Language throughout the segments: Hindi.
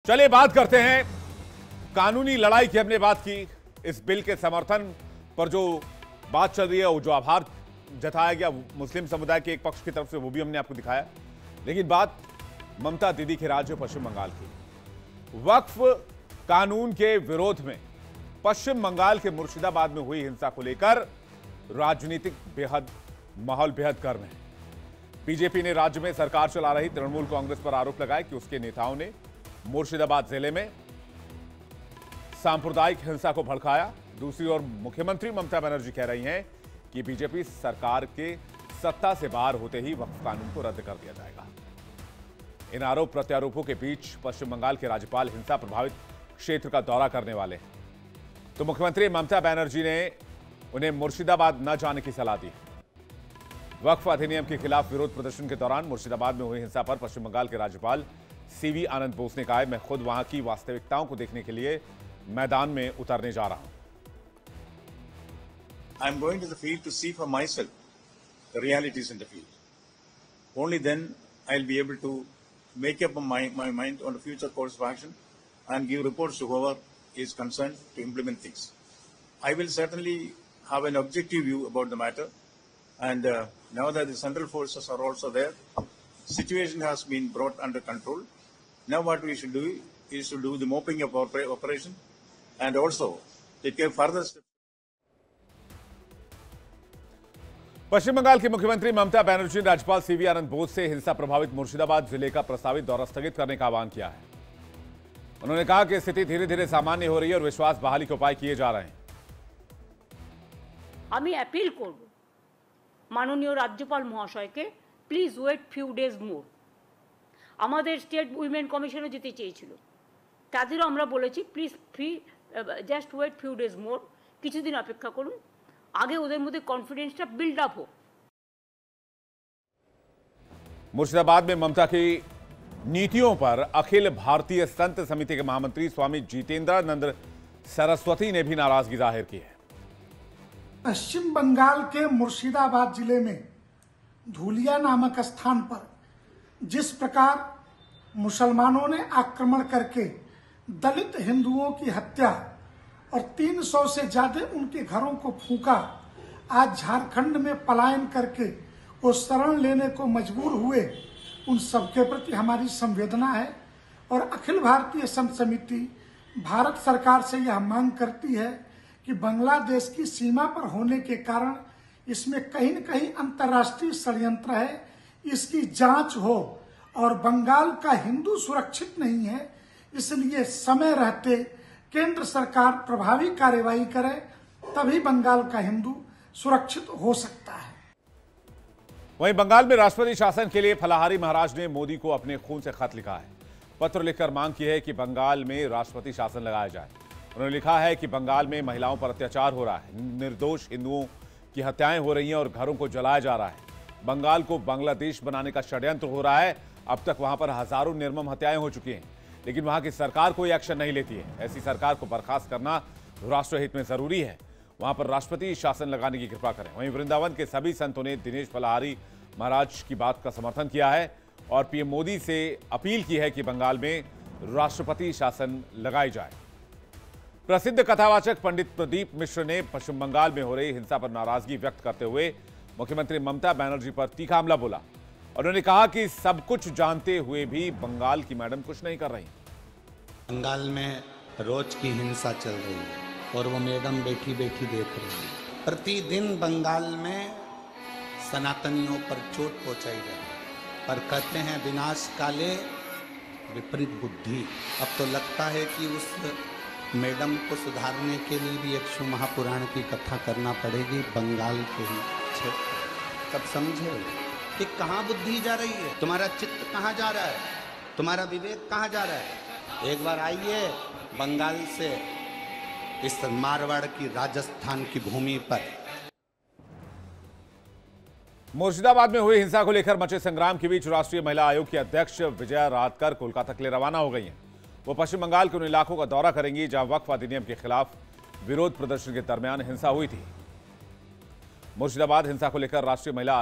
चलिए बात करते हैं कानूनी लड़ाई की। हमने बात की इस बिल के समर्थन पर, जो बात चल रही है, वो जो आभार जताया गया मुस्लिम समुदाय के एक पक्ष की तरफ से, वो भी हमने आपको दिखाया। लेकिन बात ममता दीदी के राज्य पश्चिम बंगाल की। वक्फ कानून के विरोध में पश्चिम बंगाल के मुर्शिदाबाद में हुई हिंसा को लेकर राजनीतिक माहौल बेहद गर्म है। बीजेपी ने राज्य में सरकार चला रही तृणमूल कांग्रेस पर आरोप लगाया कि उसके नेताओं ने मुर्शिदाबाद जिले में सांप्रदायिक हिंसा को भड़काया। दूसरी ओर मुख्यमंत्री ममता बनर्जी कह रही हैं कि बीजेपी सरकार के सत्ता से बाहर होते ही वक्फ कानून को रद्द कर दिया जाएगा। इन आरोप प्रत्यारोपों के बीच पश्चिम बंगाल के राज्यपाल हिंसा प्रभावित क्षेत्र का दौरा करने वाले हैं, तो मुख्यमंत्री ममता बनर्जी ने उन्हें मुर्शिदाबाद न जाने की सलाह दी। वक्फ अधिनियम के खिलाफ विरोध प्रदर्शन के दौरान मुर्शिदाबाद में हुई हिंसा पर पश्चिम बंगाल के राज्यपाल सीवी आनंद बोस ने कहा, मैं खुद वहां की वास्तविकताओं को देखने के लिए मैदान में उतरने जा रहा हूं। I'm going to the field to see for myself the realities in the field. Only then I'll be able to make up my mind on the future course of action and give reports to whoever is concerned to implement things. I will certainly have an objective view about the matter, and now that the central forces are also there, situation has been brought under control. Now what we should do is to do the mopping up operation and also take a further step. पश्चिम बंगाल के मुख्यमंत्री ममता बनर्जी ने राज्यपाल सीवी आनंद बोस से हिंसा प्रभावित मुर्शिदाबाद जिले का प्रस्तावित दौरा स्थगित करने का आह्वान किया है। उन्होंने कहा कि स्थिति धीरे धीरे सामान्य हो रही है और विश्वास बहाली के उपाय किए जा रहे हैं। আমি অ্যাপিল করব মাননীয় রাজ্যপাল মহাশয়কে, please wait few days more. আমাদের স্টেট উইমেন কমিশনে যেতে চেয়েছিল, তাদেরও আমরা বলেছি please just wait few days more, কিছুদিন অপেক্ষা করুন, आगे उधर मध्य कॉन्फिडेंस बिल्ड अप हो। मुर्शिदाबाद में ममता की नीतियों पर अखिल भारतीय संत समिति के महामंत्री स्वामी जितेंद्रानंद सरस्वती ने भी नाराजगी जाहिर की है। पश्चिम बंगाल के मुर्शिदाबाद जिले में धूलिया नामक स्थान पर जिस प्रकार मुसलमानों ने आक्रमण करके दलित हिंदुओं की हत्या और 300 से ज्यादा उनके घरों को फूंका, आज झारखंड में पलायन करके वो शरण लेने को मजबूर हुए, उन सबके प्रति हमारी संवेदना है। और अखिल भारतीय संत समिति भारत सरकार से यह मांग करती है कि बांग्लादेश की सीमा पर होने के कारण इसमें कहीं न कहीं अंतर्राष्ट्रीय षड्यंत्र है, इसकी जांच हो। और बंगाल का हिंदू सुरक्षित नहीं है, इसलिए समय रहते केंद्र सरकार प्रभावी कार्यवाही करे, तभी बंगाल का हिंदू सुरक्षित हो सकता है। वहीं बंगाल में राष्ट्रपति शासन के लिए फलाहारी महाराज ने मोदी को अपने खून से खत लिखा है। पत्र लिखकर मांग की है कि बंगाल में राष्ट्रपति शासन लगाया जाए। उन्होंने लिखा है कि बंगाल में महिलाओं पर अत्याचार हो रहा है, निर्दोष हिंदुओं की हत्याएं हो रही हैं और घरों को जलाया जा रहा है। बंगाल को बांग्लादेश बनाने का षड्यंत्र हो रहा है। अब तक वहां पर हजारों निर्मम हत्याएं हो चुकी हैं, लेकिन वहां की सरकार कोई एक्शन नहीं लेती है। ऐसी सरकार को बर्खास्त करना राष्ट्रहित में जरूरी है। वहां पर राष्ट्रपति शासन लगाने की कृपा करें। वहीं वृंदावन के सभी संतों ने दिनेश फलाहारी महाराज की बात का समर्थन किया है और पीएम मोदी से अपील की है कि बंगाल में राष्ट्रपति शासन लगाई जाए। प्रसिद्ध कथावाचक पंडित प्रदीप मिश्र ने पश्चिम बंगाल में हो रही हिंसा पर नाराजगी व्यक्त करते हुए मुख्यमंत्री ममता बनर्जी पर तीखा हमला बोला। उन्होंने कहा कि सब कुछ जानते हुए भी बंगाल की मैडम कुछ नहीं कर रही। बंगाल में रोज की हिंसा चल रही है और वो मैडम बैठी बैठी देख रही है। प्रतिदिन बंगाल में सनातनियों पर चोट पहुंचाई जा रही है, पर कहते हैं विनाश काले विपरीत बुद्धि। अब तो लगता है कि उस मैडम को सुधारने के लिए भी एक शिव महापुराण की कथा करना पड़ेगी बंगाल के ही क्षेत्र। तब समझे कि कहाँ बुद्धि जा रही है, तुम्हारा चित्त कहाँ जा रहा है, तुम्हारा विवेक कहाँ जा रहा है। एक बार आइए बंगाल से इस मारवाड़ की राजस्थान की भूमि पर। मुर्शिदाबाद में हुई हिंसा को लेकर मचे संग्राम के बीच राष्ट्रीय महिला आयोग की अध्यक्ष विजया राहतकर कोलकाता के लिए रवाना हो गई हैं। वो पश्चिम बंगाल के उन इलाकों का दौरा करेंगी जहां वक्फ अधिनियम के खिलाफ विरोध प्रदर्शन के दरमियान हिंसा हुई थी। मुर्शिदाबाद हिंसा को लेकर राष्ट्रीय महिला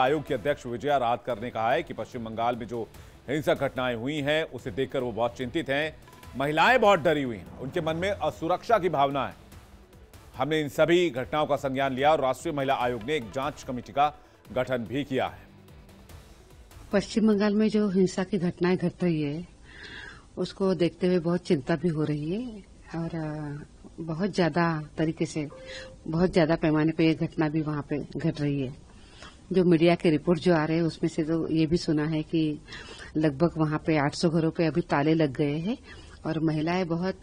आयोग की अध्यक्ष विजया राहतकर ने कहा है कि पश्चिम बंगाल में जो हिंसक घटनाएं हुई हैं उसे देखकर वो बहुत चिंतित हैं। महिलाएं बहुत डरी हुई हैं, उनके मन में असुरक्षा की भावना है। हमने इन सभी घटनाओं का संज्ञान लिया और राष्ट्रीय महिला आयोग ने एक जांच कमेटी का गठन भी किया है। पश्चिम बंगाल में जो हिंसा की घटनाएं घट रही है उसको देखते हुए बहुत चिंता भी हो रही है और बहुत ज्यादा तरीके से बहुत ज्यादा पैमाने पे ये घटना भी वहां पे घट रही है। जो मीडिया के रिपोर्ट जो आ रहे हैं उसमें से तो ये भी सुना है कि लगभग वहां पे 800 घरों पे अभी ताले लग गए हैं और महिलाएं बहुत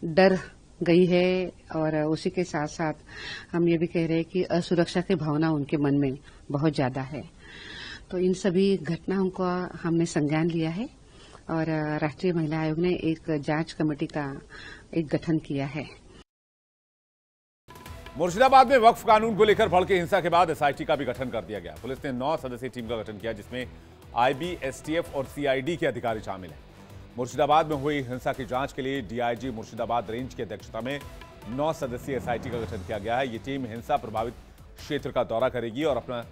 डर गई है और उसी के साथ साथ हम ये भी कह रहे हैं कि असुरक्षा की भावना उनके मन में बहुत ज्यादा है। तो इन सभी घटनाओं का हमने संज्ञान लिया है और राष्ट्रीय महिला आयोग ने एक जांच कमेटी का एक गठन किया है। मुर्शिदाबाद में वक्फ कानून को लेकर भड़के हिंसा के बाद एसआईटी का भी गठन कर दिया गया। पुलिस ने 9 सदस्यीय टीम का गठन किया जिसमें आईबी, एसटीएफ और सीआईडी के अधिकारी शामिल हैं। मुर्शिदाबाद में हुई हिंसा की जांच के लिए डीआईजी मुर्शिदाबाद रेंज की अध्यक्षता में 9 सदस्यीय एसआईटी का गठन किया गया है। ये टीम हिंसा प्रभावित क्षेत्र का दौरा करेगी और अपना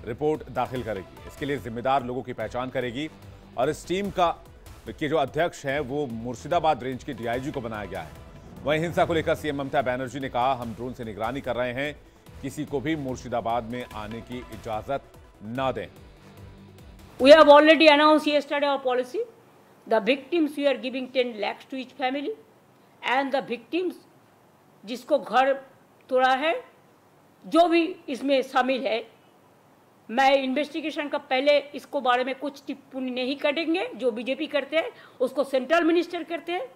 रिपोर्ट दाखिल करेगी। इसके लिए जिम्मेदार लोगों की पहचान करेगी और इस टीम के जो अध्यक्ष हैं वो मुर्शिदाबाद रेंज के डीआईजी को बनाया गया है। वहीं हिंसा को लेकर सीएम ममता बनर्जी ने कहा, हम ड्रोन से निगरानी कर रहे हैं, किसी को भी मुर्शिदाबाद में आने की इजाजत न दें। We have already announced yesterday our policy. The victims we are giving 10 lakhs to each family and the victims जिसको घर तोड़ा है, जो भी इसमें शामिल है, मैं इन्वेस्टिगेशन का पहले इसको बारे में कुछ टिप्पणी नहीं करेंगे। जो बीजेपी करते हैं उसको सेंट्रल मिनिस्टर करते हैं।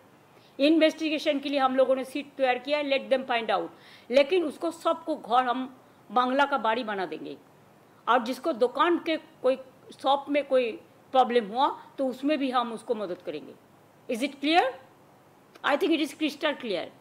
इन्वेस्टिगेशन के लिए हम लोगों ने सीट तैयार किया है, लेट देम फाइंड आउट। लेकिन उसको सबको घर हम बांग्ला का बाड़ी बना देंगे और जिसको दुकान के कोई शॉप में कोई प्रॉब्लम हुआ तो उसमें भी हम उसको मदद करेंगे। Is it clear? I think it is crystal clear.